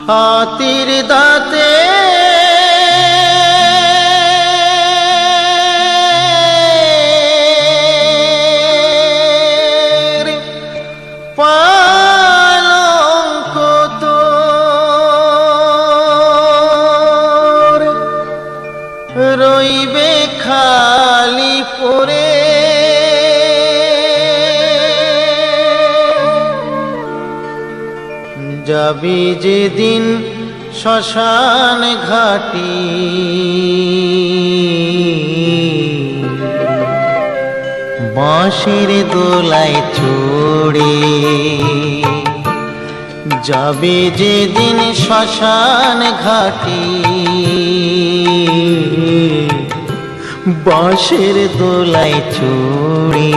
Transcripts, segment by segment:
হাতির দাঁতে পালঙ্ক তোর রইবে খালি পড়ে, যাবি যেদিন শ্মশান ঘাটি বাঁশির দোলায় চড়ে, যাবি যেদিন শ্মশান ঘাটি বাঁশির দোলায় চড়ে।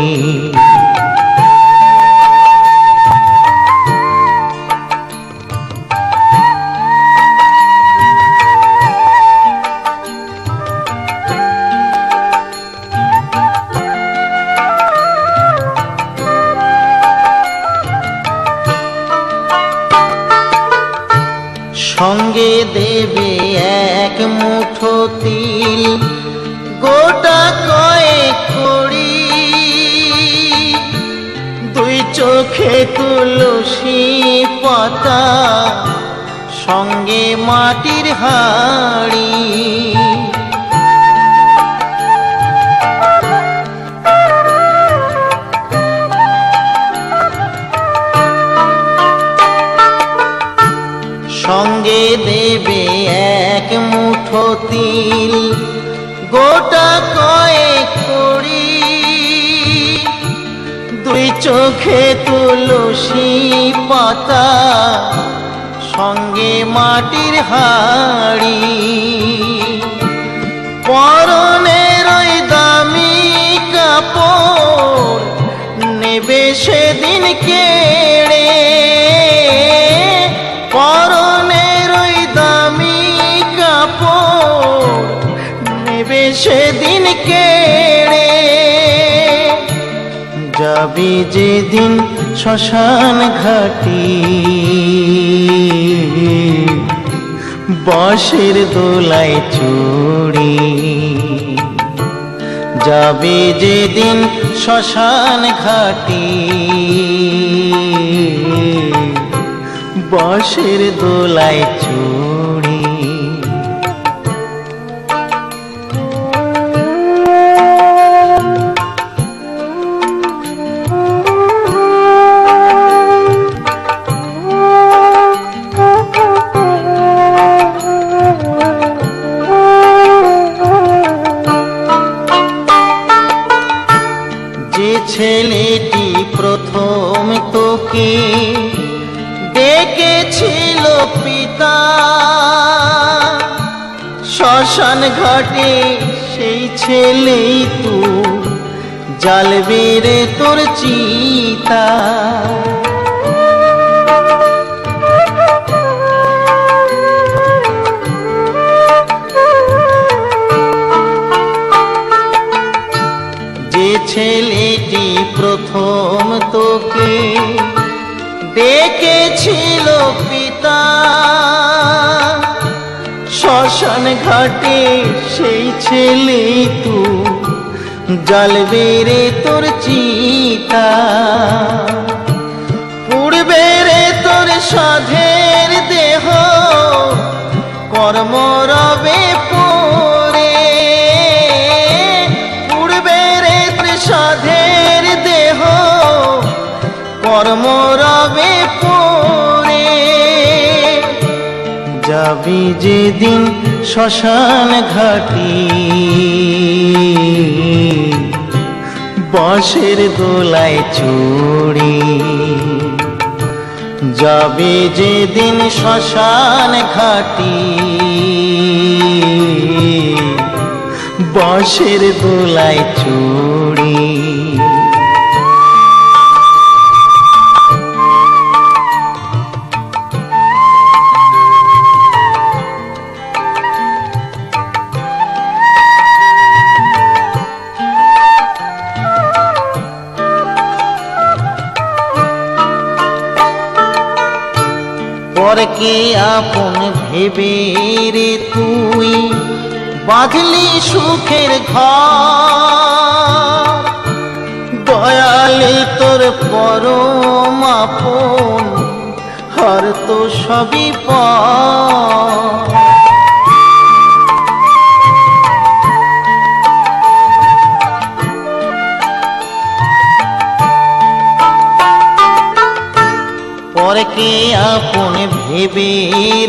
সঙ্গে দেবে এক মুঠো তিল, গোটা কয়েক কড়ি, দুই চোখে তুলসী পাতা, সঙ্গে মাটির হাঁড়ি। সঙ্গে দেবে এক মুঠো তিল, গোটা কয়েক কড়ি, দুই চোখে তুলসী পাতা, সঙ্গে মাটির হাঁড়ি। পরনের ওই দামি কাপড় নেবে সেদিন কেড়ে, পরনের ওই দামি কাপড় নেবে সেদিন কেড়ে, যাবি যেদিন শ্মশান ঘাটি বাঁশির দোলায় চড়ে, যাবি যেদিন শ্মশান ঘাটি বাঁশির দোলায় চড়ে। যে ছেলেটি প্রথম তোকে ডেকেছিল পিতা, শ্মশান ঘাটে সেই ছেলেই তো জ্বালবে রে তোর চিতা। যে ছেলেটি প্রথম তোকে ডেকেছিল পিতা, শ্মশান ঘাটে সেই ছেলেই তো জ্বালবে রে তোর চিতা। পুড়বে রে তোর সাধের দেহ কর্ম রবে পড়ে, পুড়বে রে তোর সাধের দেহ কর্ম রবে পড়ে, যাবি যেদিন শ্মশান ঘাটি বাঁশির দোলায় চড়ে, যাবি যেদিন শ্মশান ঘাটি বাঁশির দোলায় চড়ে। পর পরকে আপন ভেবে রে তুই বাঁধলি সুখের ঘর, দয়ালে তোর পরম আপন আর তো সবই পর। পরকে আপন ভেবে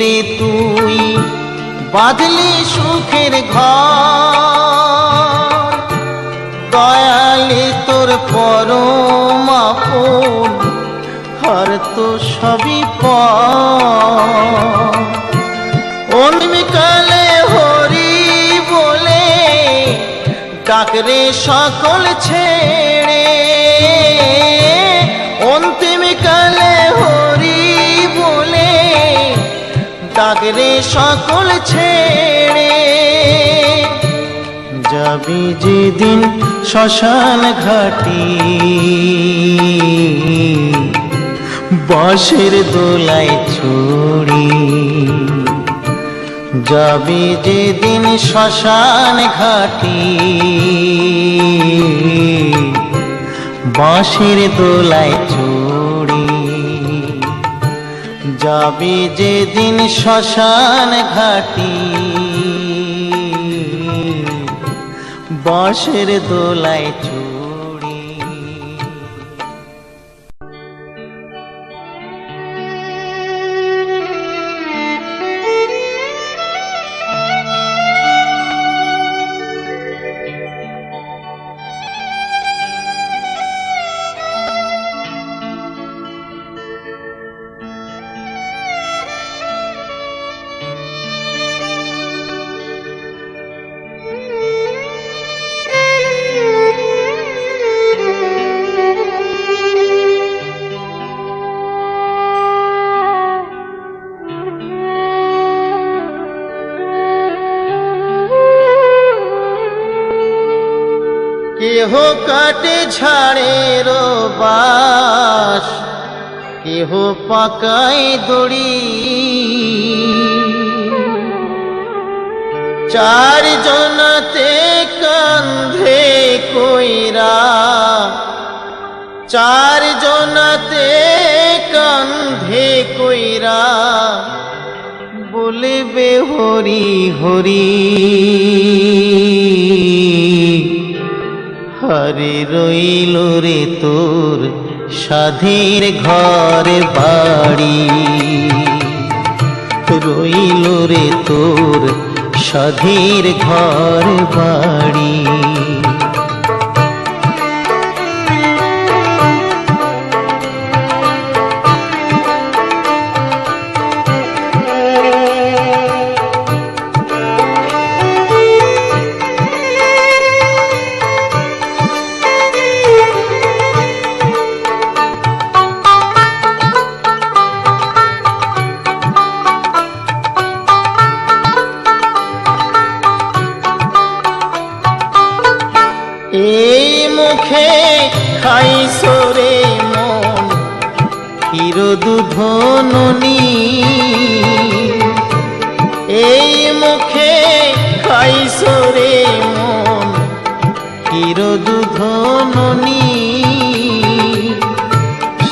রে তুই বাঁধলি সুখের ঘর, দয়ালে তোর পরম আপন আর তো সবই পর। অন্তিমকালে হরি বলে ডাকরে সকল ছেড়ে, অন্তিমকালে হরি বলে ডাকরে সকল ছেড়ে, যাবি যেদিন শ্মশান ঘাটি বাঁশের দোলায় ছড়ি, যাবি যেদিন শ্মশান ঘাটি বাঁশের দোলায় ছড়ি, যাবি যেদিন শ্মশান ঘাটি বাঁশের দোলায় ছড়ি। কেহ কাটে ঝাড়ের বাস, কেহ পাকায় দড়ি, চার জনাতে কান্ধে কইরা, চার জনাতে কান্ধে কইরা বলবে হরি হরি, হরে রইল রে তোর সাধের ঘর বাড়ি, রইল রে তোর সাধের ঘর বাড়ি। এই মুখে খাইছো রে মন ক্ষীর দুধ ননি, এই মুখে খাইছো রে মন ক্ষীর দুধ ননি,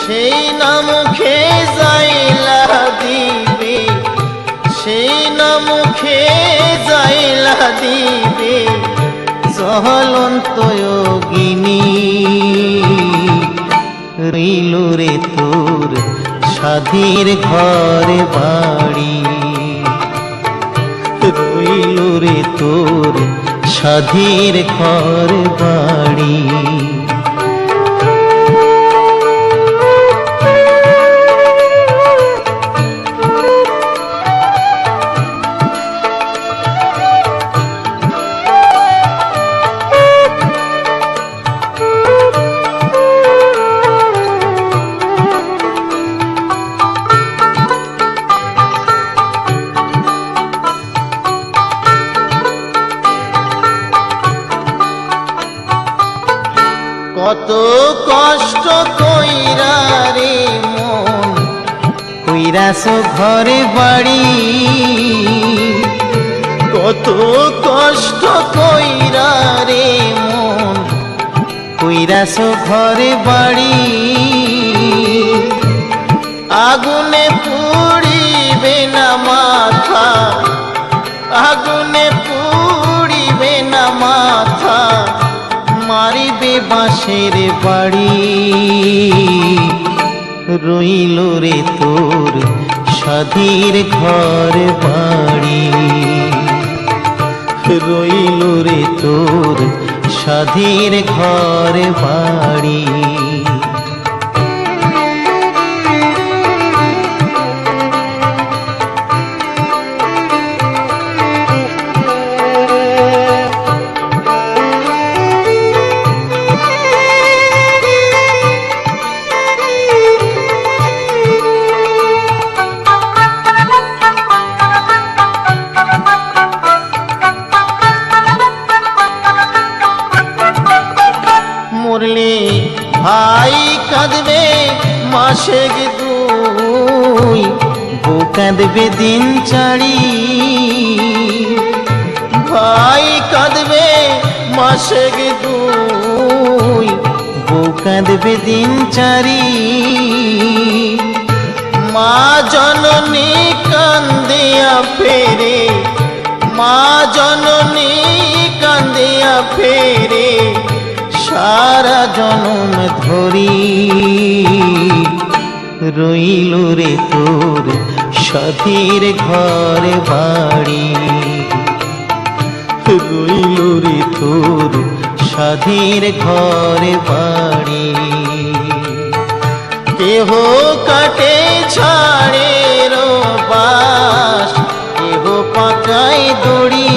সেই না মুখে যাইলা দিবে, সেই না মুখে যাইলা দিবে জ্বলন্ত যোগিনী, রইল রে তোর সাধের ঘর বাড়ি, রইল রে তোর সাধের ঘর বাড়ি। কত কষ্ট কইরা রে মন কইরাছো ঘরে বাড়ি, কত কষ্ট কইরা রে মন কইরাছো ঘরে বাড়ি। আগুনে পুড়িবে না মাথা, আগুনে পুড়িবে না মাথা, মারিবে বাঁশের বাড়ি। রইল রে তোর স্বাধীর ঘর বাড়ি, রইল রে তোর স্বাধীর ঘর বাড়ি। মরলে ভাই কাঁদবে মাসে দুই, বউ কাঁদবে দিন চারি। ভাই কাঁদবে মাসে দুই, বউ কাঁদবে দিন চারি। মা জননী কান্দিয়া ফেরে, মা জননী কান্দিয়া ফেরে সারা জনম ধরি। রইল রে তোর স্বাধীর ঘর বাড়ি, রইল রে তোর স্বাধীর ঘর বাড়ি। কেহ কাটে ছাড়ে রো বাস, কেহ পাকায় দড়ি।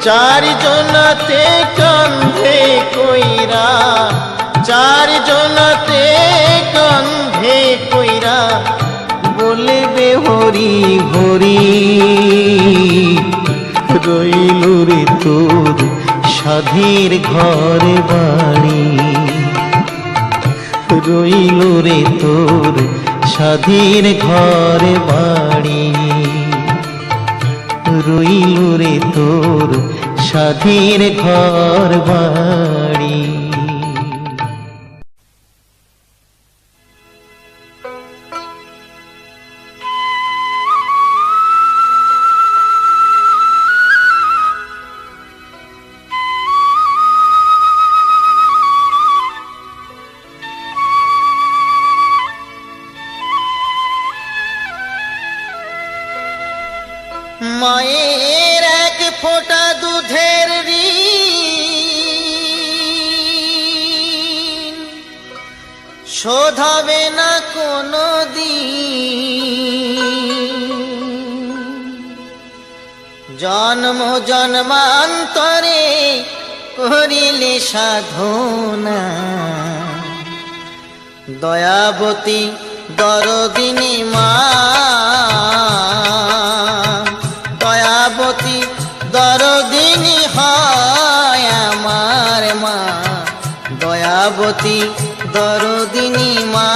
চারজনাতে কান্ধে কইরা, চারজনাতে কান্ধে কইরা বলবে হরি হরি। রইল রে তোর স্বাধীর ঘর বাড়ি, রইল রে তোর স্বাধীর ঘর বাড়ি, রইল রে তোর স্বাধীর ঘর বাড়ি। মায়ের এক ফোঁটা দুধের ঋণ শোধ হবে না কোনো দিন। জন্ম জন্মান্তরে করিলে সাধনা, দয়াবতী দরদিনী মা, দয়াবতী দরদিনী হয় আমার মা, দয়াবতী দরদিনী মা।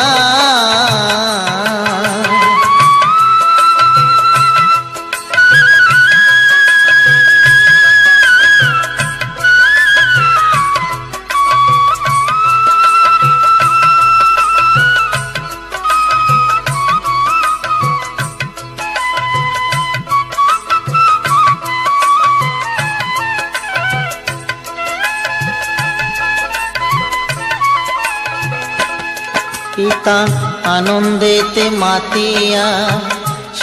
পিতা আনন্দেতে মাতিয়া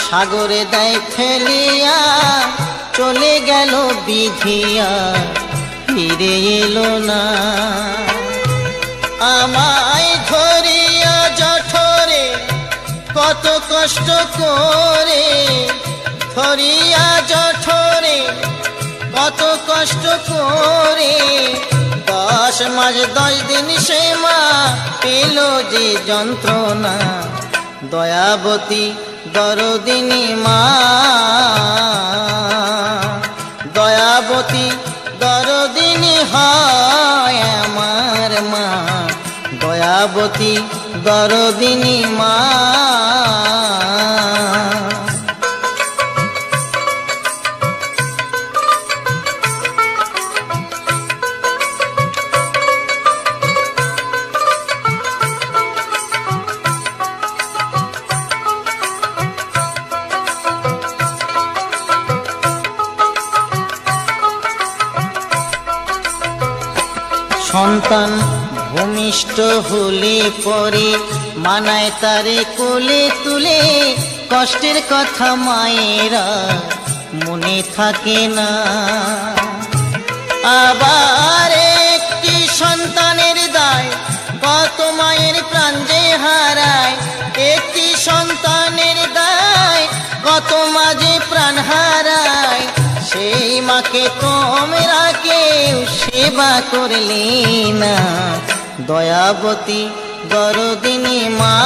সাগরে দেয় ফেলিয়া, চলে গেল বিধিয়া ফিরে এলো না। আমায় ধরিয়া জঠরে কত কষ্ট করে, ধরিয়া জঠরে কত কষ্ট করে, 10 মাস 10 দিন সে মা পেল যে যন্ত্রণা। দয়াবতী দরদিনী মা, দয়াবতী দরদিনী হয় আমার মা, দয়াবতী দরদিনী মা। সন্তান ভূমিষ্ঠ হলে পরে মানায় তারে কোলে তুলে, কষ্টের কথা মায়েরা মনে থাকে না। আবার একটি সন্তানের দায় কত মায়ের প্রাণ যে হারায়, একটি সন্তানের দায় কত মা যে প্রাণ হারায়। সেই মাকে তোমরা কেউ সেবা করলে না, দয়াবতী দরদিনী মা।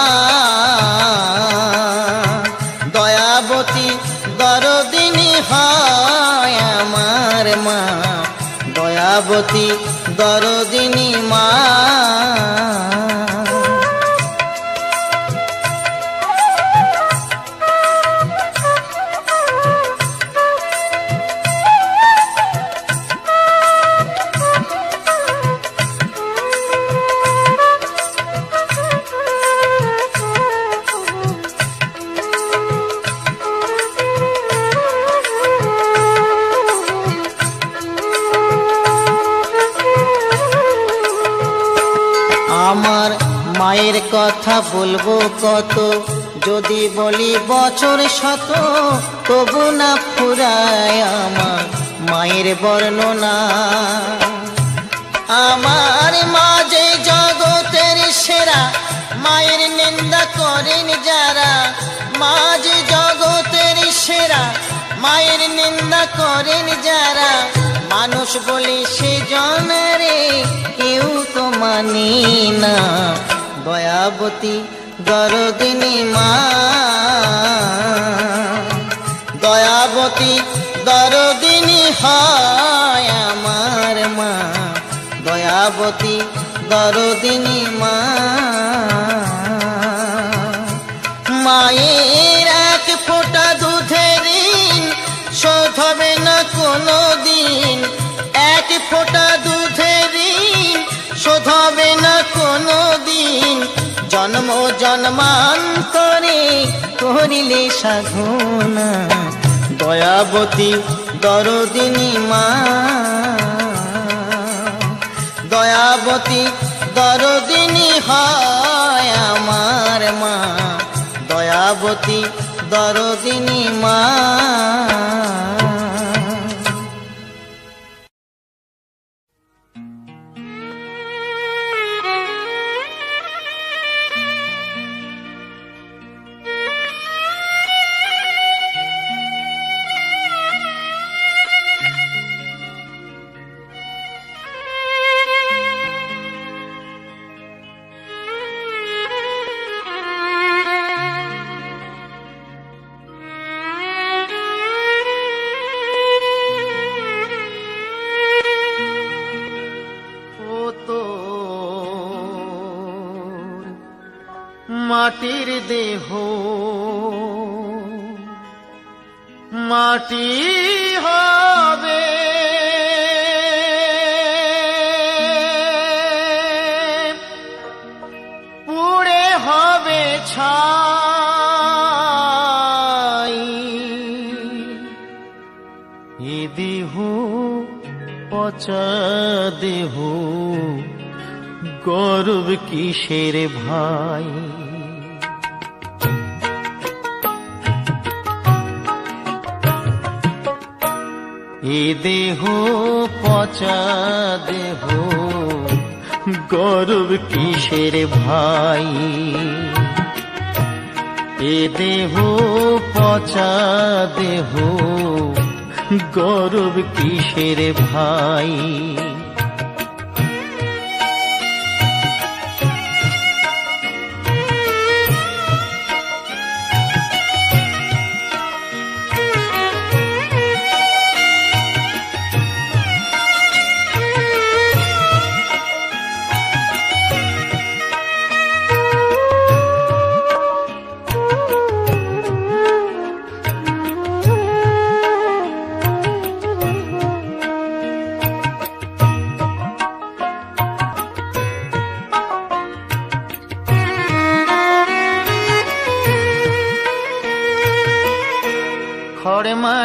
দয়াবতী দরদিনী হয় আমার মা, দয়াবতী দরদিনী মা। আমার মায়ের কথা বলবো কত, যদি বলি বছর শত, তবু না ফুরায় আমার মায়ের বর্ণনা। আমার মা যে জগতের সেরা, মায়ের নিন্দা করেন যারা। মা যে জগতের সেরা, মায়ের নিন্দা করেন যারা। মানুষ বলে সে জনারে কেউ তো মানি না, দয়াবতী দরদিনী মা। দয়াবতী দরদিনী হয় আমার মা, দয়াবতী দরদিনী মা। মায়ের এক ফোঁটা দুধের ঋণ শোধ হবে না কোনো দিন, এক ফোঁটা দুধের ঋণ শোধ হবে না কোনো দিন। জন্ম জন্মান্তরে করিলে সাধনা, দয়াবতী দরদিনী মা। দয়াবতী দরদিনী হয় আমার মা, দয়াবতী দরদিনী মা। মাটির দেহ মাটি হবে, পুড়ে হবে ছাই। এ দেহ পচা দেহ, গর্ব কিসের ভাই। এ দেহ পচা দেহ, গর্ব কিসের ভাই। এ দেহ পচা দেহ, গর্ব কিসের ভাই।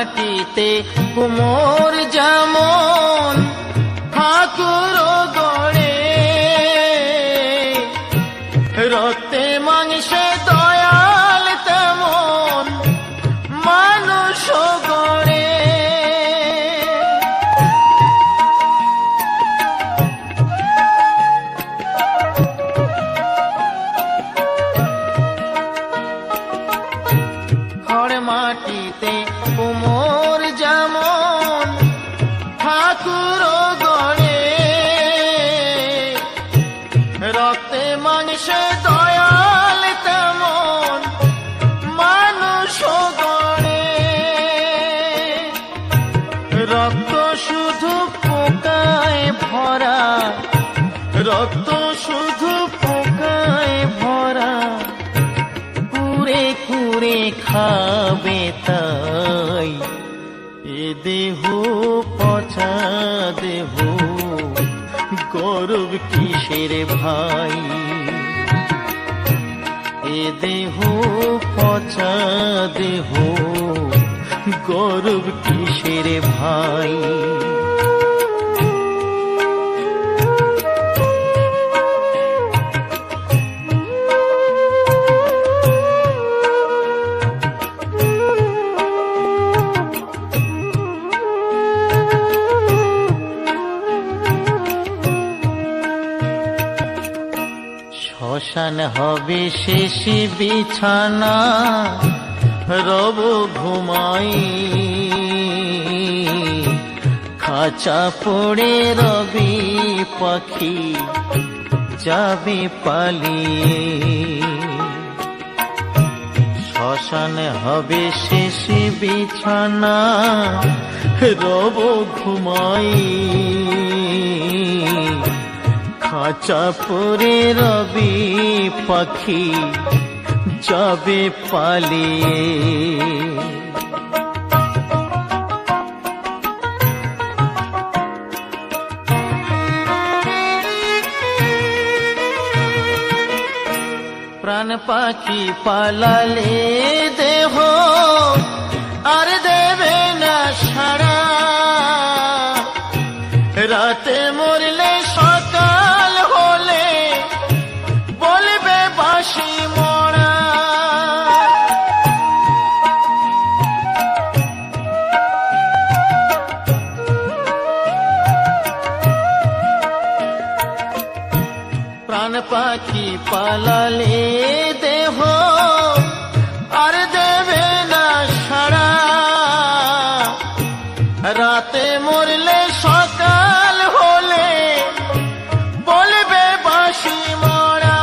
মাটিতে কুমোর যেমন ঠাকুর গড়ে, রক্তে মাংসে দয়াল তেমন মানুষ গড়ে। খড় মাটিতে কুমোর যেমন ঠাকুর গড়ে, রক্তে মাংসে দয়াল তেমন মানুষ গড়ে। রক্ত শুধু পোকায় ভরা, রক্ত শুধু পোকায় ভরা, কুরে কুরে খাবে তাই এ দেহ পচা দেহ, গৌরব কিসের ভাই? এ দেহ পচা দেহ, গৌরব কিসের ভাই? শ্মশান হবে শেষ বিছানা, রব ঘুমাই, খাঁচা পড়ে রবি পাখি যাবে পালিয়ে। শ্মশান হবে শেষ বিছানা, রব ঘুমাই, খাঁচা পরে রবি পাখি যাবে পালিয়ে। প্রাণ পাখি পালালে দেহ আর দেবে না সাড়া, রাতে মরলে সকাল হলে বলবে বাঁশি মরা। প্রাণ পাখি পালালে দেহ আর দেবে না সাড়া, রাতে মরলে সকাল হলে বলবে বাঁশি মরা।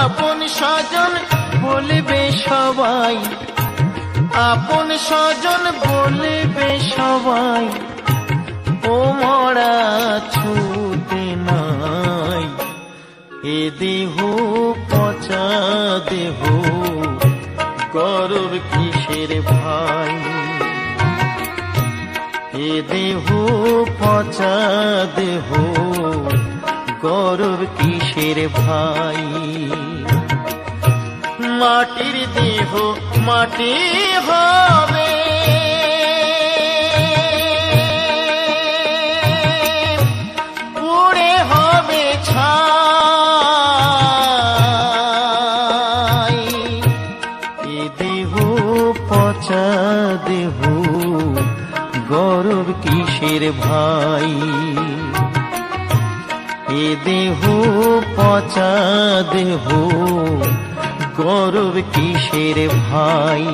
আপন স্বজন বলবে সবাই, আপন স্বজন বলবে সবাই, ও মরা ছুটে নাই। এ দেহ পচা দেহ, গৌরব কিসের ভাই? এ দেহ পচা দেহ, গৌরব কিসের ভাই? মাটির দেহ মাটি হবে, পুড়ে হবে ছাই। এ দেহ পচা দেহ, গৌরব কিসের ভাই? এ দেহ পচা দেহ, গৌরব কিসের ভাই?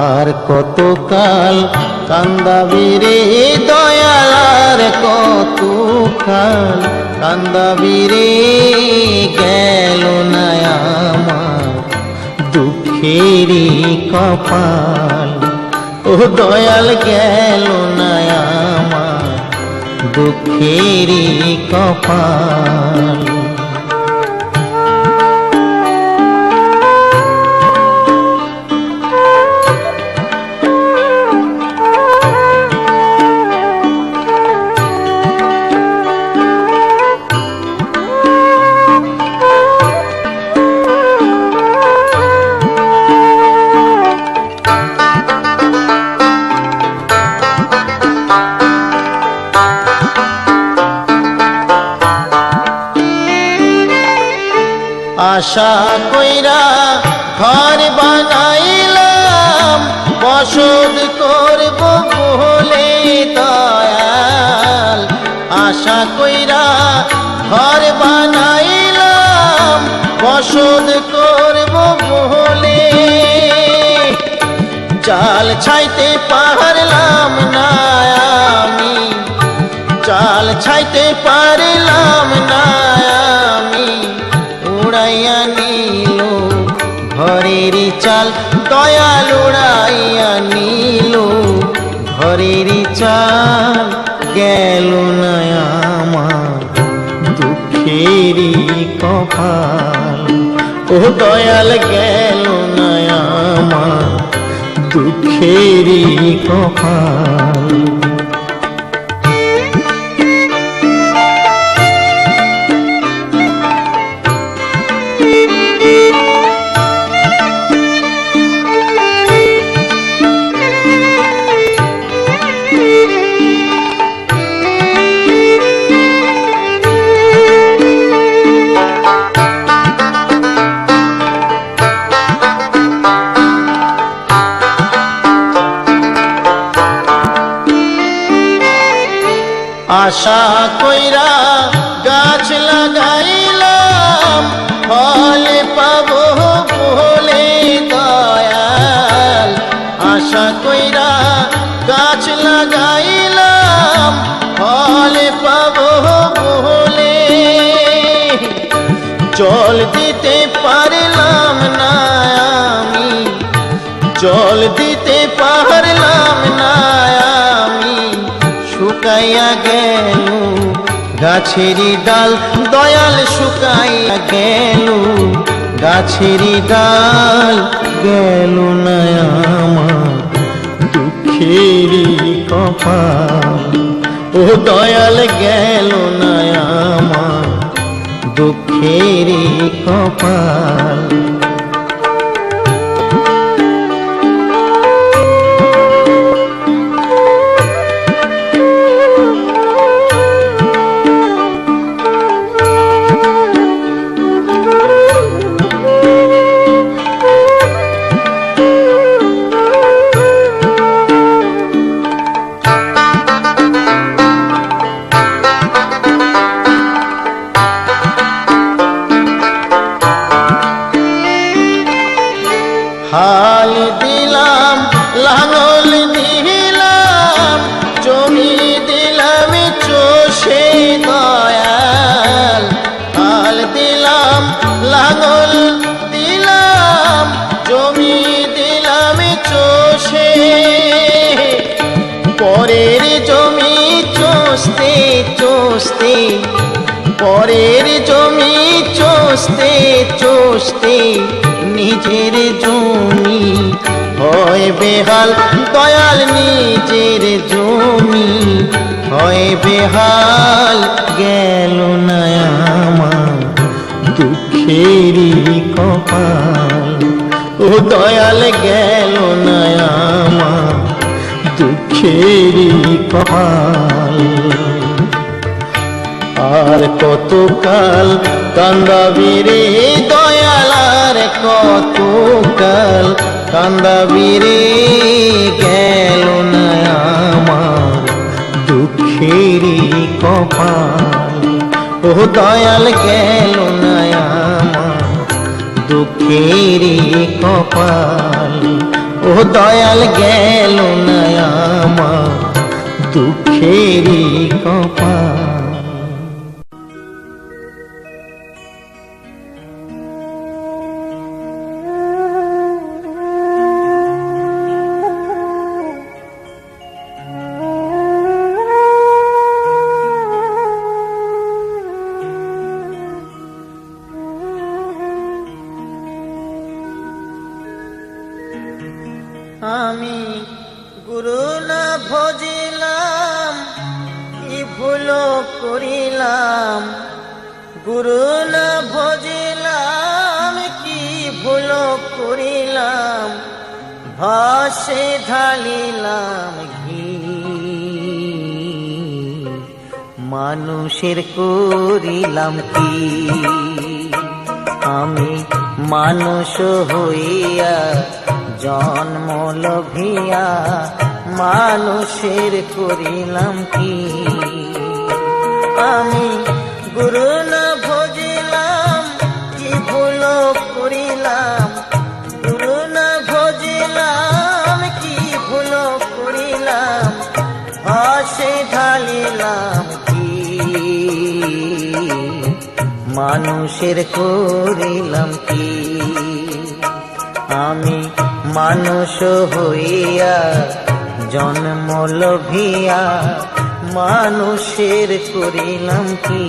আর কতকাল কান্দাবি রে দয়াল, আর কতকাল কান্দাবি রে, গেল না আমার দুঃখেরই কপাল। ও দয়াল গেল না আমার দুঃখেরই কপাল। আশা কইরা ঘর বানাইলাম, বসত করব বলে দয়াল। আশা কইরা ঘর বানাইলাম, বসত করব বলে, চাল ছাইতে পারলাম না আমি, চাল ছাইতে পারলাম না আমি, উড়াইয়া নিল ঘরের চাল দয়াল, উড়াইয়া নিল ঘরের চাল, গেল না আমার দুঃখেরই কপাল। ও দয়াল গেল না আমার দুঃখেরই কপাল। আশা কইরা গাছ লাগাইলাম, ফল পাবো বলে দয়াল। আশা কইরা গাছ লাগাইলাম, ফল পাবো বলে, জল দিতে পারলাম না আমি, জল দিতে পারলাম না আমি, শুকাইয়া গেল গাছেরই ডাল দয়াল, শুকাইয়া গেল গাছেরই ডাল, গেল না আমার দুঃখেরই কপাল। ও দয়াল গেল না আমার দুঃখেরই কপাল। হাল দিলাম লাঙল দিলাম, জমি দিলাম চষে দয়াল। হাল দিলাম লাঙল দিলাম, জমি দিলাম চষে, পরের জমি চষতে চষতে, পরের জমি চষতে চষতে, নিজের জমি হয় বেহাল দয়াল, নিজের জমি হয় বেহাল, গেল না আমার দুঃখেরই কপাল। ও দয়াল গেল না আমার দুঃখেরই কপাল। আর কতকাল কান্দাবি রে দয়াল, আর কতকাল কান্দাবি রে, গেল না আমার দুঃখেরই কপাল। ও দয়াল গেল না আমার দুঃখেরই কপাল। ও ও দয়াল গেল না আমার দুঃখেরই কপাল। আমি গুরু না ভজিলাম, কি ভুল করিলাম। গুরু না ভজিলাম, কি ভুল করিলাম। ভাসে ঢালিলাম ঘি, মানুষের করিলাম কি। আমি মানুষ হইয়া জন্ম লোভিয়া মানুষের করিলাম কি। আমি গুরু না ভজিলাম, কি ভুল করিলাম। গুরু না ভজিলাম, কি ভুল করিলাম। ভাসে ঢালিলাম কি, মানুষের করিলাম কি। আমি মানুষ হইয়া জন্ম লোভিয়া মানুষের করিলাম কি।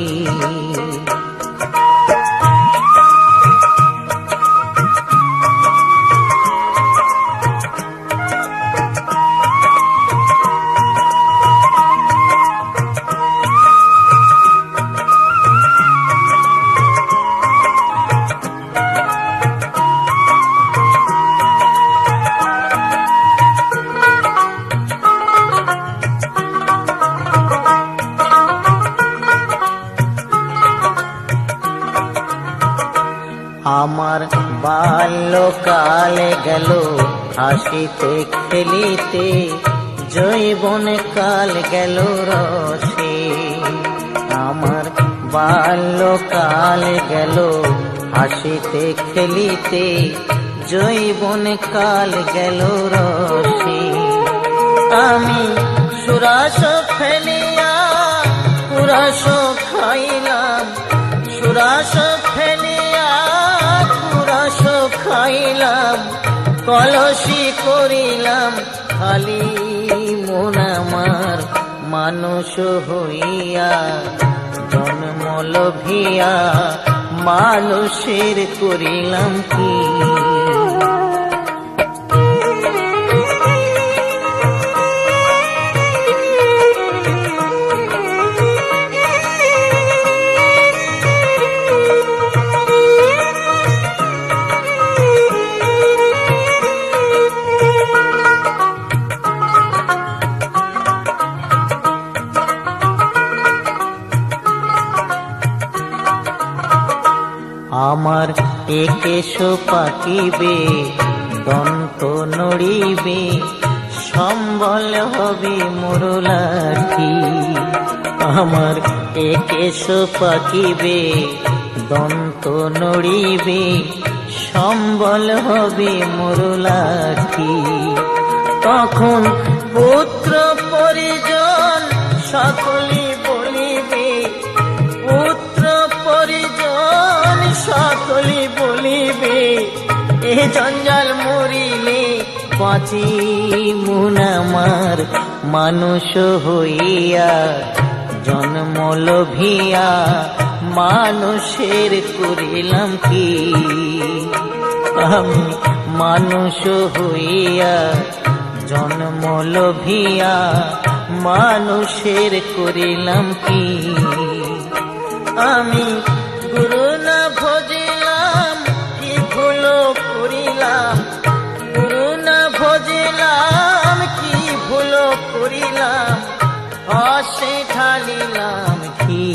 আমার বাল্যকালে গেল হাসিতে খেলিতে, যৌবন কাল গেল রসে। আমার বাল্যকাল গেল হাসিতে খেলিতে, যৌবন কাল গেল রসে। আমি সুরাস ফেলিয়া কুরাস খাইলাম, সুরাস ফেলিয়া কুরাস খাইলাম। কলসি করিলাম খালি মন আমার, মানুষ হইয়া জন্ম লোভিয়া মানুষের করিলাম কি। আমার একেশ পাকিবে, দন্ত নড়িবে, সম্বল হবে মোর লাঠি। আমার একেশ পাকিবে, দন্ত নড়িবে, সম্বল হবে মোর লাঠি। তখন পুত্র পরিজন সকলি বলিবে, পুত্র পরিজন সকলি বলিবে। এ জঞ্জাল মরিলে বাঁচি মন আমার, মানুষ হইয়া জন্ম লোভিয়া মানুষের করিলাম কি। আমি মানুষ হইয়া জন্ম লোভিয়া মানুষের করিলাম কি। আমি গুরু না ভজিলাম, কি ভুল করিলাম। গুরু না ভজিলাম, কি ভুল করিলাম। হাসে ঢালিলাম কি,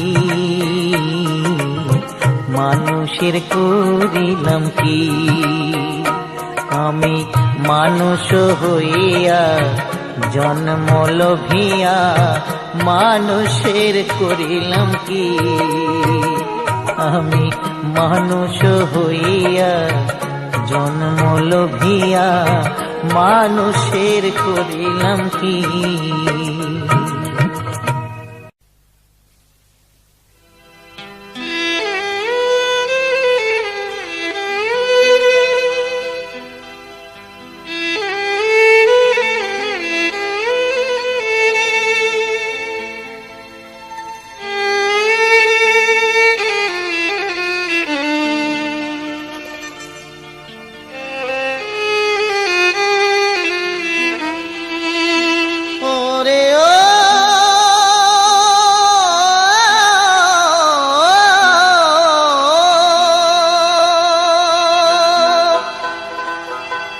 মানুষের করিলাম কি। আমি মানুষ হইয়া জন্ম লোভিয়া মানুষের করিলাম কি। আমি মানুষ হইয়া জন্ম লোভিয়া মানুষের করিলাম কি।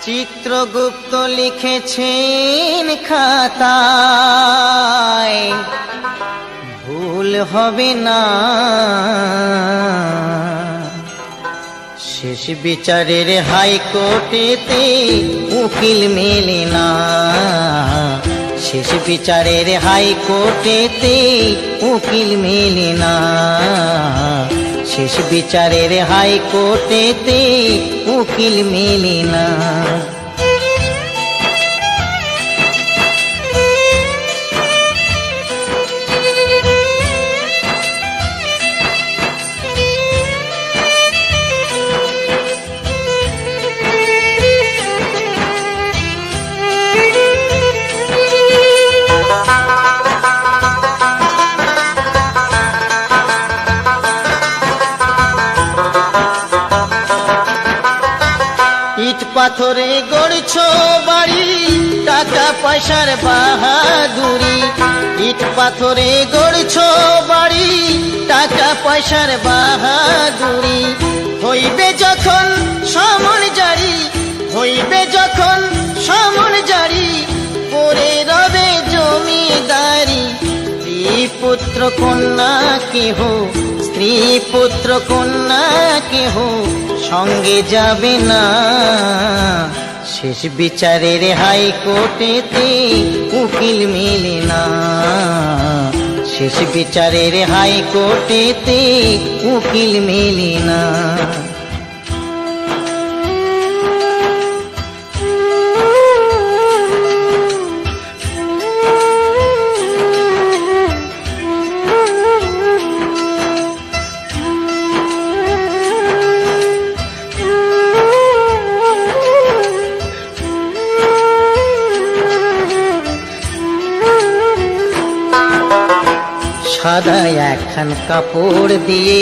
চিত্রগুপ্ত লিখেছেন খাতায়, ভুল হবে না। শেষ বিচারের হাইকোর্টেতে উকিল মেলে না। শেষ বিচারের হাইকোর্টেতে উকিল মেলে না। শেষ বিচারের হাইকোর্টেতে উকিল মেলে না। ইট পাথরে গড়ছো বাড়ি, টাকা পয়সার বাহাদুরি। ইট পাথরে গড়ছো বাড়ি, টাকা পয়সার বাহাদুরি। হইবে যখন সমন জারি, হইবে যখন সমন জারি, পরে রবে জমিদারি। স্ত্রী পুত্র কন্যা কেহ, স্ত্রী পুত্র কন্যা কেহ সঙ্গে যাবে না। শেষ বিচারের হাইকোর্টেতে উকিল মেলে না। শেষ বিচারের হাইকোর্টেতে উকিল মেলে না। সাদা একখান কাপড় দিয়ে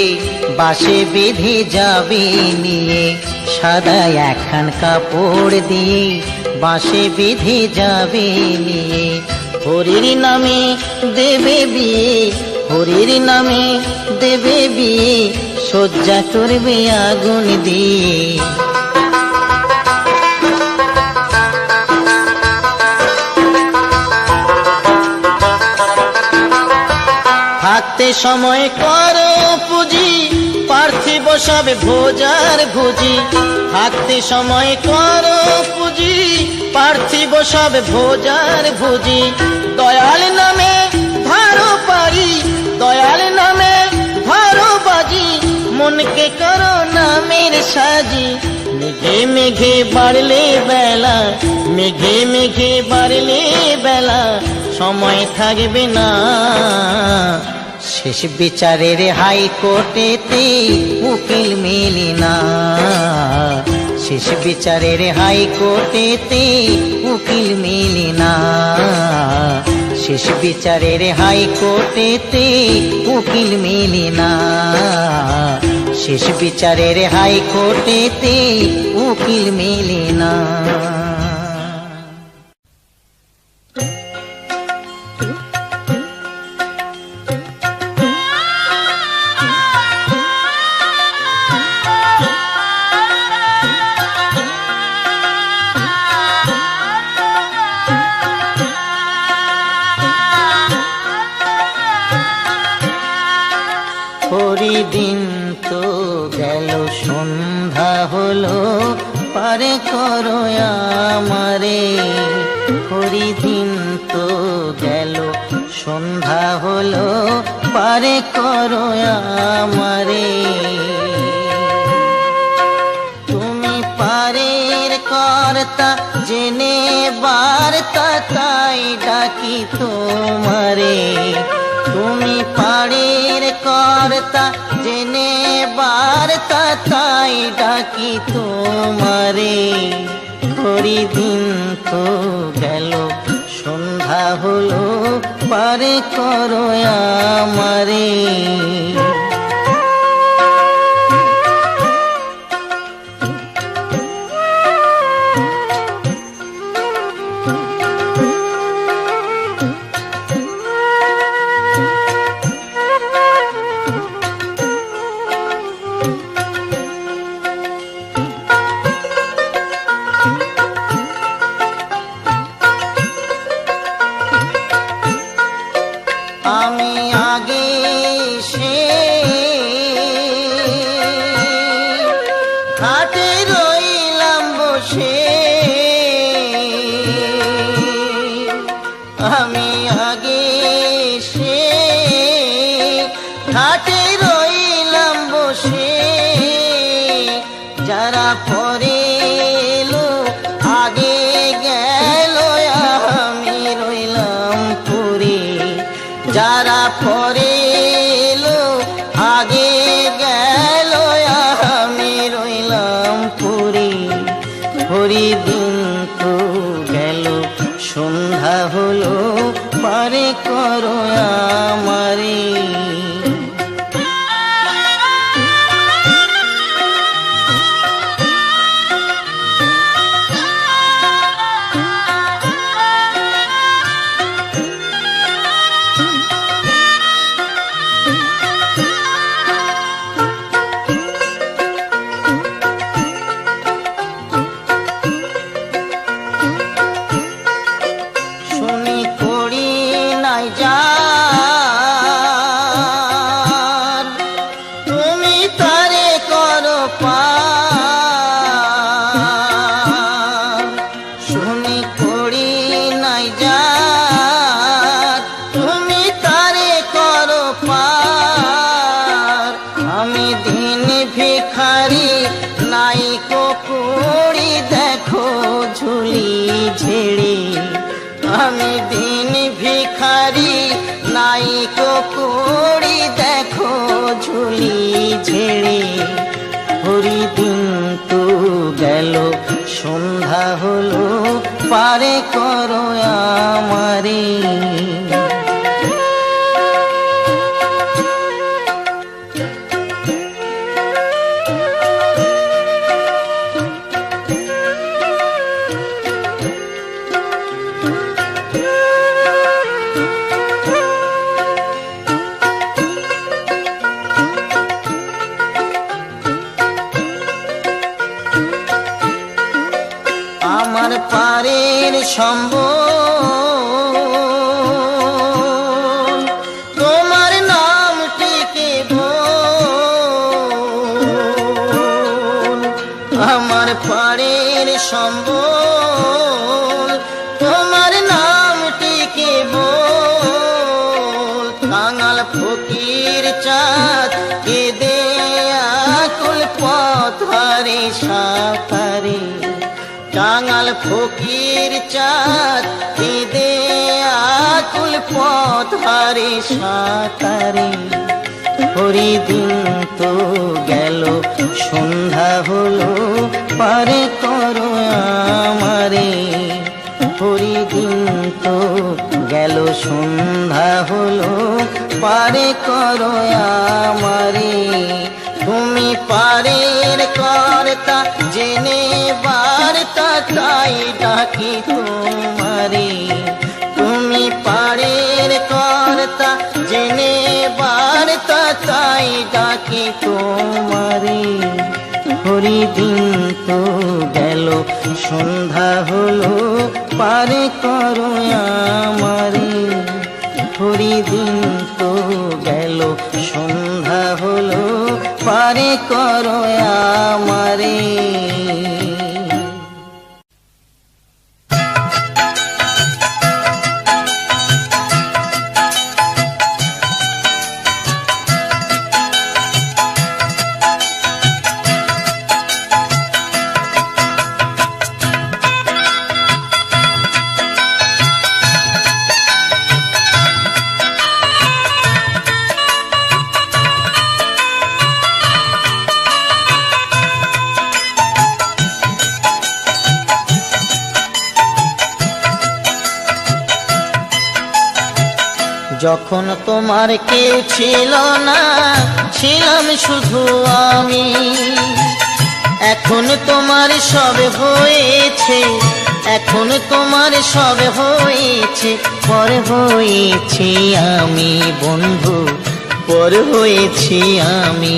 বাঁশে বেঁধে যাবে নিয়ে। সাদা একখান কাপড় দিয়ে বাঁশে বেঁধে যাবে নিয়ে। হরির নামে দেবে বিয়ে, হরির নামে দেবে বিয়ে, সজ্জা করবে আগুন দিয়ে। থাকতে সময় করো পুঁজি, পার্থিব সব ভোজার ভুজি। থাকতে সময় করো পুঁজি, পার্থিব সব ভোজার ভুজি। দয়াল নামে ধারো পারি, দয়াল নামে ধারো বাজি, মনকে করো নামের সাজি। মেঘে মেঘে বাড়লে বেলা, মেঘে মেঘে বাড়লে বেলা, সময় থাকবে না। শেষ বিচারের হাইকোর্টেতে উকিল মেলে না। শেষ বিচারের হাইকোর্টেতে উকিল মেলে না। শেষ বিচারের হাইকোর্টেতে উকিল মেলে না। শেষ বিচারের হাইকোর্টেতে উকিল মেলে না। দিন তো গেল, সন্ধ্যা হলো, পারে করো আমারে। হরিদিন তো গেল, সন্ধ্যা হলো, পারে করো আমারে। তুমি পারের কর্তা কর্তা জেনে বার্তা তাই ডাকি তোমারে। তুমি পাড়ের কর্তা জেনে বার্তা তাই ডাকি তোমারে। ঘড়ি দিন তো গেল সন্ধ্যা হলো পারে করো আমারে। আমি আগে সে ঘাটে রইলাম বসে। আমি আগে সে ঘাটে রইলাম বসে। যারা পরে এলো আগে গেল আমি রইলাম পরে। যারা পরে এলো আগে গেল আমি রইলাম পরে। ঘড়ি দিন তো গেল সন্ধ্যা হলো পারে করো আমারে। শুনি করি নাই যার তুমি তারে করো পার। শুনি করি নাই যার তুমি তারে করো পার। আমি দিন ভিখারি নাই কুড়ি দেখো ঝুলি ঝেড়ে। আমি দিন ভিখারি নাই কুড়ি দেখো ঝুলি ঝেড়ে। ঘড়ি দিন তো গেল সন্ধ্যা হলো পারে করো আমারে। আমার পারের সম্বল তোমার নামটিকে বল। আমার পারের সম্বল তোমার নামটিকে বল। কাঙাল ফকির চাঁদ কেঁদে আকুল পথরে সাঁতারে। কাঙাল ফকির চাঁদ কেঁদে আকুল পথরে সাঁতারে। ঘড়ি দিন তো গেল সন্ধ্যা হলো পারে করো আমারে। ঘড়ি দিন তো গেল সন্ধ্যা হলো পারে করো আমারে। তুমি পারের কর্তা জেনে বার্তা তাই ডাকি তোমারে। তুমি পারের কর্তা জেনে বার্তা তাই ডাকি তোমারে। ঘড়ি দিন তো গেল সন্ধ্যা হলো পারে করো আমারে। ঘড়ি দিন তো গেল সন্ধ্যা হলো পারে করো আমারে। যখন তোমার কেউ ছিল না, ছিলাম শুধু আমি। এখন তোমার সব হয়েছে, এখন তোমার সব হয়েছে, পর হয়েছি আমি বন্ধু, পর হয়েছি আমি।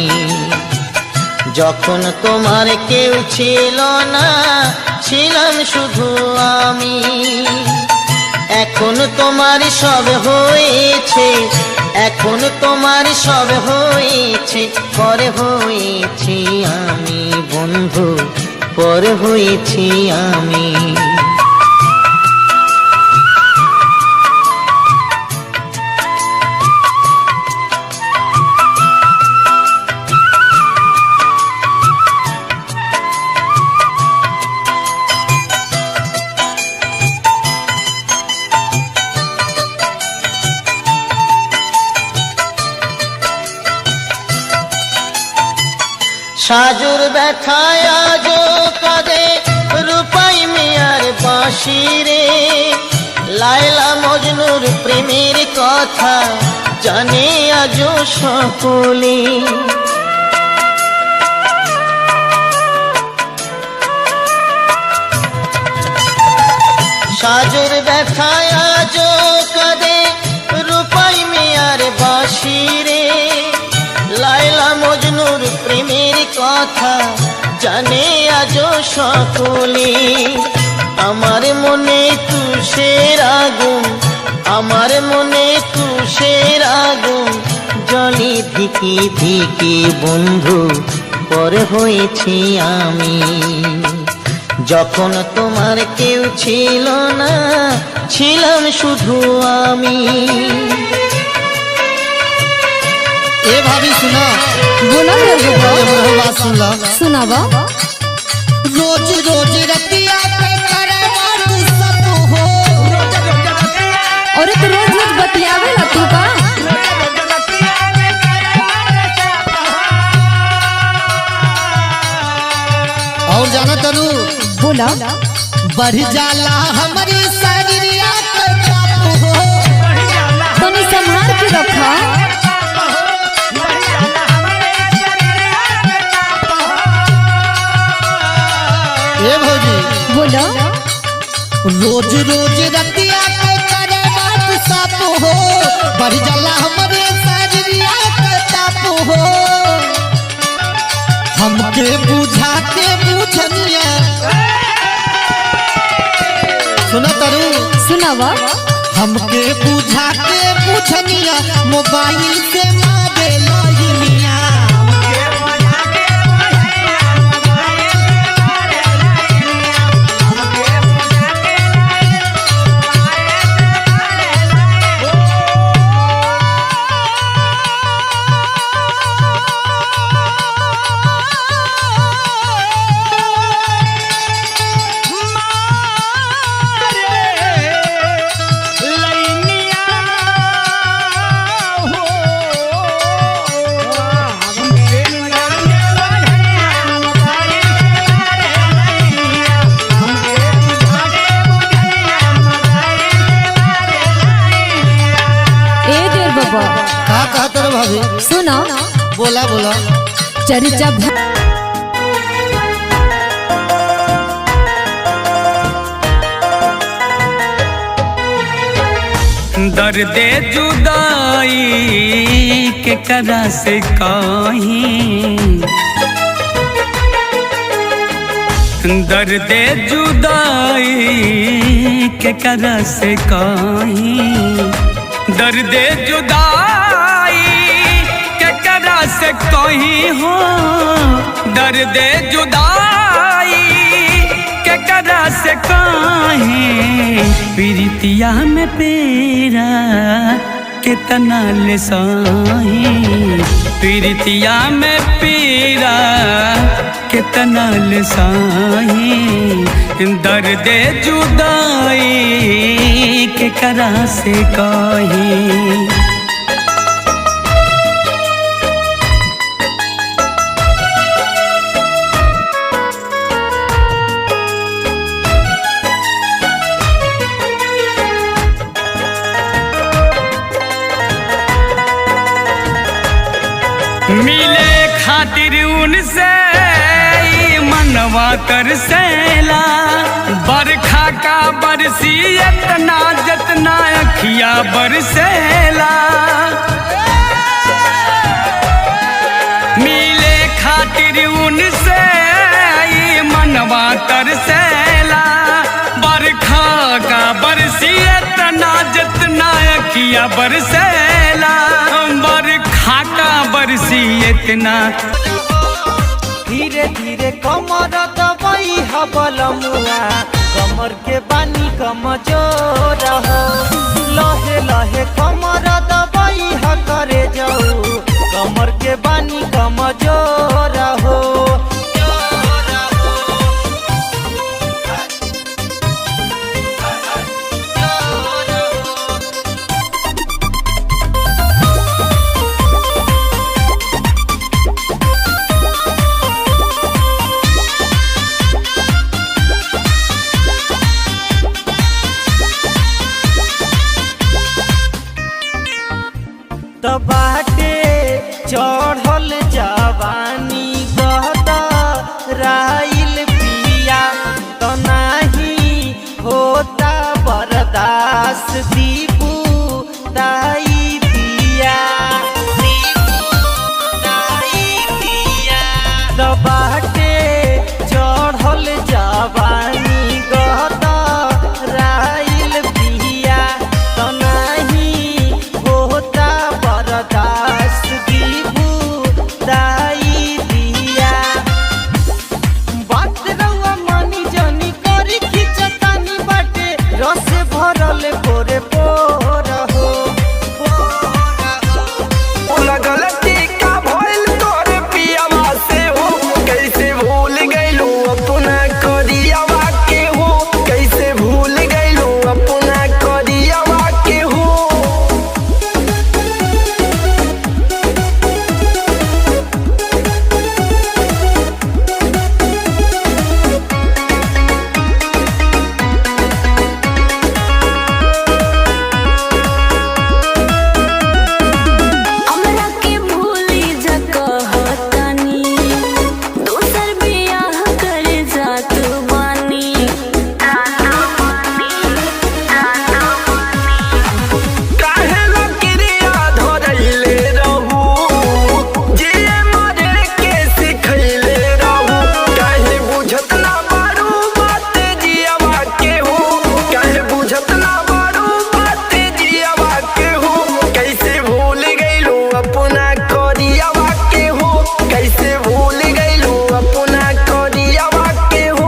যখন তোমার কেউ ছিল না, ছিলাম শুধু আমি। এখন তোমার সব হয়েছে, এখন তোমার সব হয়েছে, পর হয়েছি আমি বন্ধু, পর হয়েছি আমি। সাজুর ব্যথায় আজো কাঁদে রূপাই মিয়ার বাঁশি রে। লায়লা মজনুর প্রেমের কথা জানে আজো সকলে। সাজুর ব্যথায় আজো কাঁদে রূপাই মিয়ার বাঁশি রে। লায়লা মজনুর প্রেমের কথা জানে আজো সকলে। আমার মনে তুষের আগুন, আমার মনে তুষের আগুন জলে ধিকি ধিকি বন্ধু, পর হয়েছি আমি। যখন তোমার কেউ ছিল না, ছিলাম শুধু আমি। ए भाभी सुना, बोला बात सुन ला। सुनावा। रोज रोज रतिया पे करे बात सब हो। और तो रोज रोज बतियावे ला तू का। और जाना तनु बोला बढ़ जाला हमारी शरीरिया के चाप हो। तनी संभाल के रखा। ए भौजी बोला रोज रोज रतिया पे करे बात सब हो। बढ़ जाला हमारे शरीरिया के चाप हो। हमके बुझा के बुझनिया सुना तरू, सुनावा। हमके बुझा के बुझनिया मोबाइल से मारे लाइनिया। का कहत रे भाभी? सुनो बोला बोला। चर्चा दर्द जुदाई के करा से कहीं, दर्द जुदाई के करा से कहीं, दर्द जुदाई के करा से कहीं हो, दर्द जुदाई के करा से कहीं। प्रीतिया में पेरा कितना ले साही, प्रीतिया में पीरा कितना ले साही, दर्द जुदाई के करा से कहीं। खातिर उनसे मनवा तरसेला। बरखा का बरसी इतना जितना अखिया बरसेला। मिले खातिर उनसे मनवा तरसेला। बरखा का बरसी इतना जितना अखिया बरसेला। बरखा का बरसी इतना। धीरे धीरे कमर दबाई हबलमुआ कमर के बानी कमजोर हो। लहे लहे कमर दबाई ह करे जाऊ कमर के बानी कमजोर हो। बाटे चढ़ल जवानी गहराइल पिया तो नाही होता बर्दाश्त। दीपू दाई दिया तो बाटे चढ़ल जवानी गहराइल पिया तो नाही होता बर्दाश्त। दीपू दाई दिया बात रउआ मानी जानी करी खिंचतानी बाटे रस भरल पोरे पोर हो। लगल टीका भइल तोरे पियावा से हो। कैसे भूल गइलू अपना करियावा के हो। कैसे भूल गइलू अपना करियावा के हो। हमरा के भूली जकहतनी दूसर बियाह करे जात बानी। काहे लकिरिया धरैले रहू। जिए मरे के सिखैले रहू। काहे बुझत ना बारू बात जियावा के हो। काहे बुझत ना बारू बात जियावा के हो। कैसे भूल गइलू अपना करियावा के हो। कैसे भूल गइलू अपना करियावा के हो।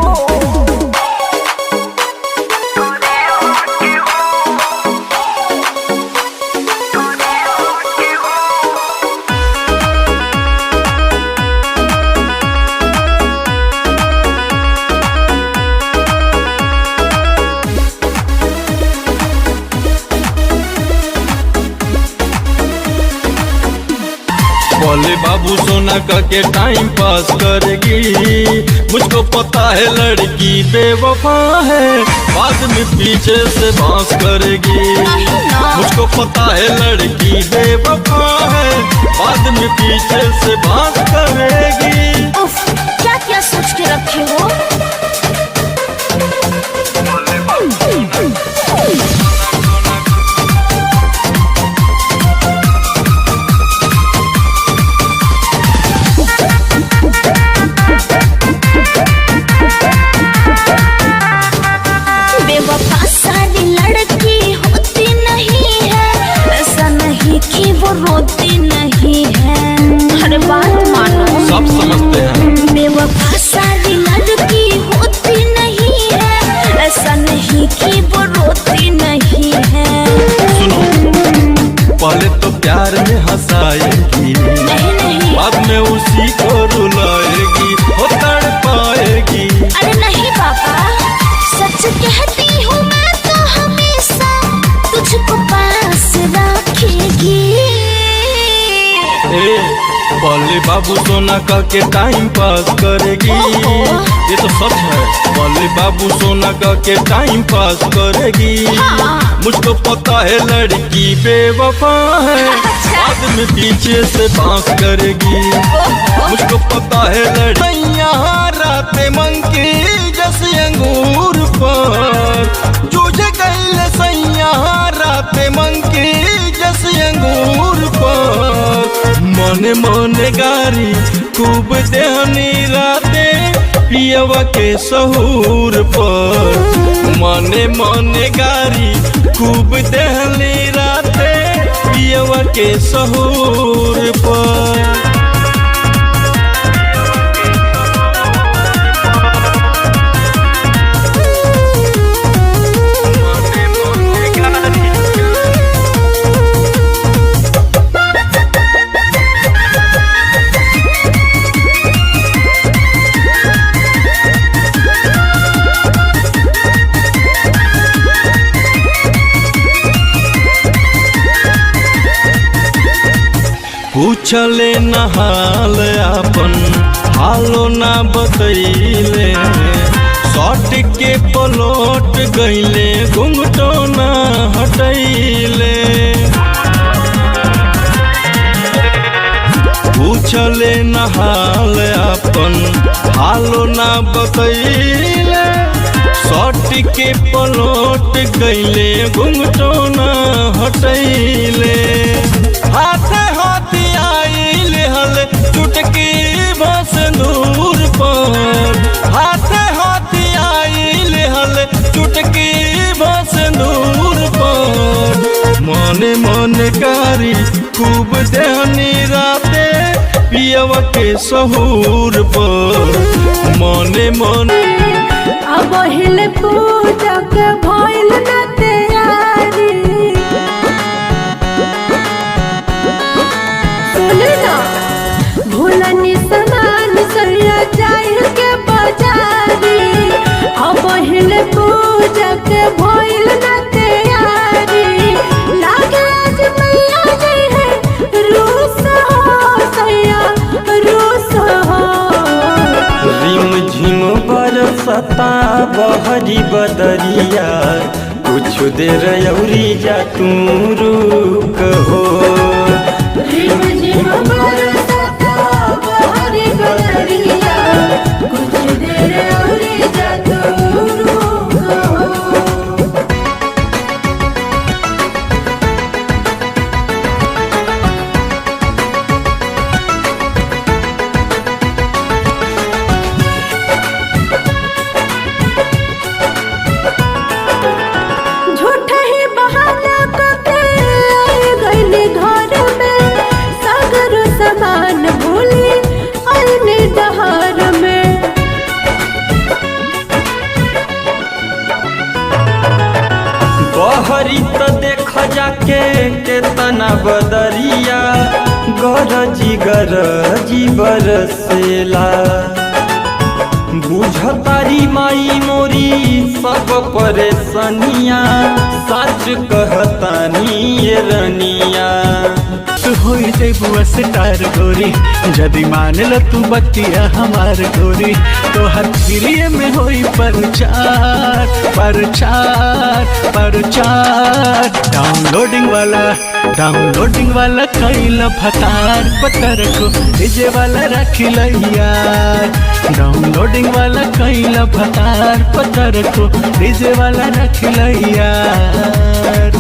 बोले बाबू सोना करके टाइम पास करेगी। मुझको पता है लड़की बेवफा है बाद में पीछे से बांस करेगी। मुझको पता है लड़की बेवफा है बाद में पीछे से बांस करेगी। उफ, क्या क्या सोच के रखे हो। बेवफा सारी लड़की होती नहीं है। ऐसा नहीं कि वो रोती नहीं है। हर बात मानो सब समझते हैं। बेवफा सारी लड़की होती नहीं है। ऐसा नहीं कि वो रोती नहीं है। सुनो पहले तो प्यार में हंसाएगी नहीं नहीं बाद में उसी को रुलाएगी हो तड़पाएगी। अरे नहीं पापा सच कहती हूँ मैं तो हमेशा तुझको पास रखेगी। बोले बाबू सोना करके टाइम पास करेगी। ये तो सच है। बोले बाबू सोना करके टाइम पास करेगी। हाँ। मुझको पता है लड़की बेवफा है, बाद में पीछे से बांस करेगी। मुझको पता है लड़की यहाँ रात मंकी जैसे अंगूर पर तुझे कैले सैया रात मंकी जैसे अंगूर पर। मन मन गारी खूब देहनी राते पियवा के सहूर पर। मने मने गारी खूब देहनी राते पियवा के सहूर पर। पूछले नहाल अपन हालो ना बतैले, शॉट के पलट गईले घुंघटो ना हटैले। पूछले नहाल अपन हालो ना बतैले, शॉट के पलट गईले घुंघटो ना हटैले। हाथे हाथी आइल हल चुटकी बस दूर पर। हाथे हाथी आइल हल चुटकी बस दूर पर। मने मन कारी खूब देहनी राते पियवा के सहूर पर। मने मन अब हिल पूजा के भइल न तैयारी। भूलनी समान सरिया जाए के बाजारी। अब हिल पूजा के भइल न तैयारी। लागे आज मैया जी है रूस हो सैया रूस हो। रिम झिम बरसता बहरी बदरिया, कुछ देर अउरी जा तू रुक हो। रिम झिम बरसता बहरी बदरिया, कुछ देर अउरी जा तू रुक हो। झूठा ही बहाना करके गईली घर में, सागर समान भूली आईने दहार में। बहरी तो देख जाके केतना बदरिया, गरजी गरजी बरसेला। बुझतारी माई मोरी सब परेशानिया, सच कहतानी ये रनिया। हो जेबुआ सितार गोरी, जदि मान ल तू बतिया हमार गोरी, तो हर फिरिए में होई परचार परचार परचार। डाउनलोडिंग वाला कैला भतार पतर को डीजे वाला रखिल यार। डाउनलोडिंग वाला कैला भतार पतर को डीजे वाला रखिल यार।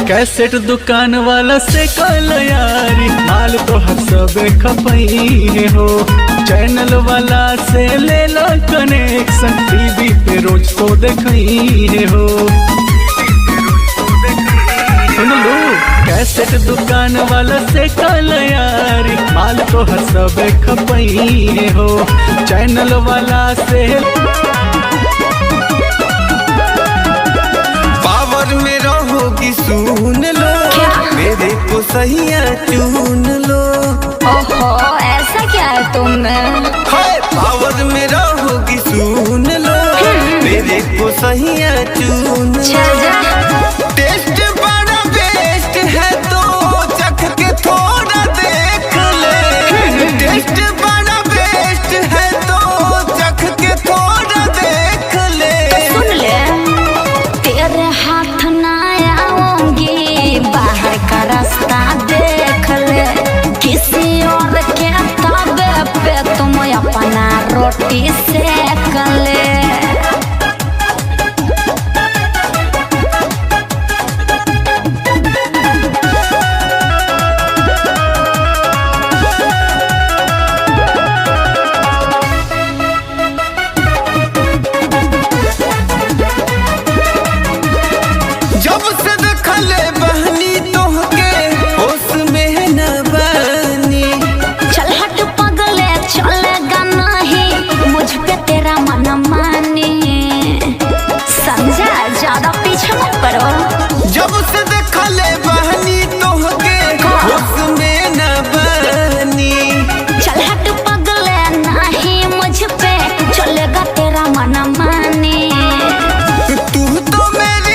कैसेट दुकान वाला से कल यारी, माल तो हर सब खपई हो। चैनल वाला से ले लो कनेक्शन, टीवी पे रोज तो देखई हो। सुन लो कैसेट दुकान वाला से कल यारी, माल तो हर सब खपई हो। चैनल वाला से पावर में रहोगी सुन लो, मेरे को सही चुन लो। बहिया चून चल जा। टेस्ट बड़ा बेस्ट है तो चख के थोड़ा देख ले टेस्ट बड़ा बेस्ट है तो चख के थोड़ा देख ले सुन ले, तेरे हाथ ना आऊंगी, बाहर का रास्ता देख ले, किसी और के तबे पे तुम अपना रोटी सेक ले। जब से देखले बहनी तोहके होश में न बनी चल हट पगले, चलेगा नहीं मुझ पे तेरा मन मानी, समझा? ज्यादा पीछे मत पड़ो। जब से देखले बहनी तोहके होश में न बनी चल हट पगले, नहीं मुझ पे चलेगा तेरा मन मानी। तू तो मेरी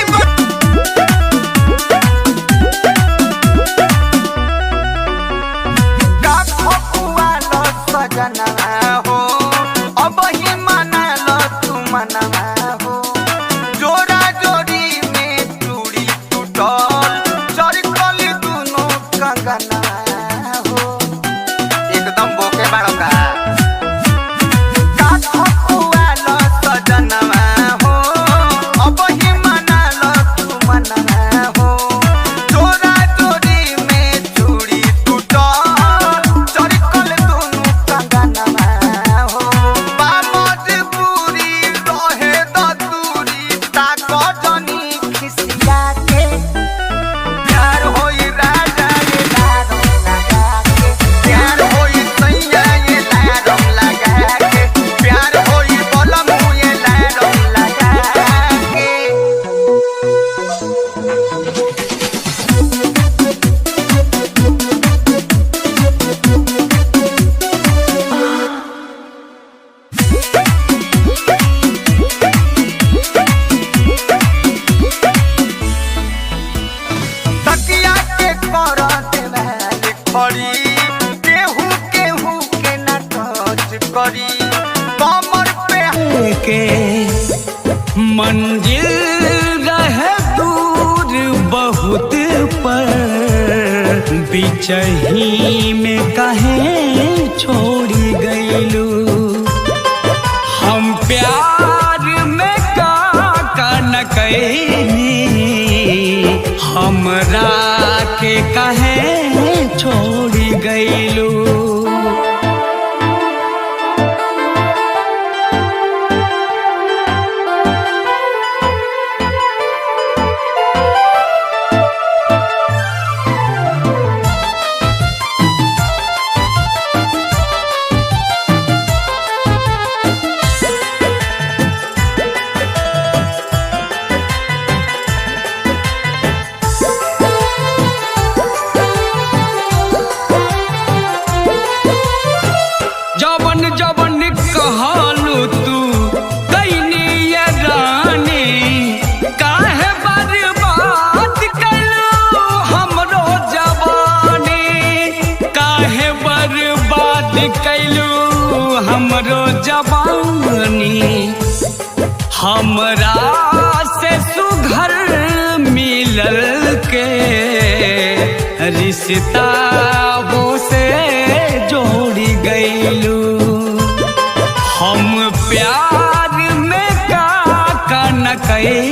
सजना हो अब ही मना लो तू मना हो जोड़ा जोड़ी में चूड़ी टूटल चरकल दोनों कंगना हो एकदम बोके बाड़ो का सजना हो अब ही मना लो तू मना हो जोड़ा जोड़ी में चूड़ी टूटल चरकल दोनों कंगना हो बामद पूरी रहे दूरी ताको जनी खिसिया के प्यार होई राजा ये लाडम लगा के प्यार होई सैया ये लाडम लगा के प्यार होई बलम ये लाडम लगा के तकिया के करत महल खड़ी केहू केहू के न टच करी कमर पे के मंजिल रहे दूर बहुत पर बिचही में कहे छोड़ी गईलू हम प्यार में का न कैनी हमरा के कहे छोड़ी गईलू जवन जवन कहलू तू कैनी ये रानी काहे बर्बाद कैलू हमरो जवानी काहे बर्बाद कैलू हमरो जवानी हमरा से सुघर मिलल के रिश्ता वो से जोड़ी गईलू हम प्यार में का न कई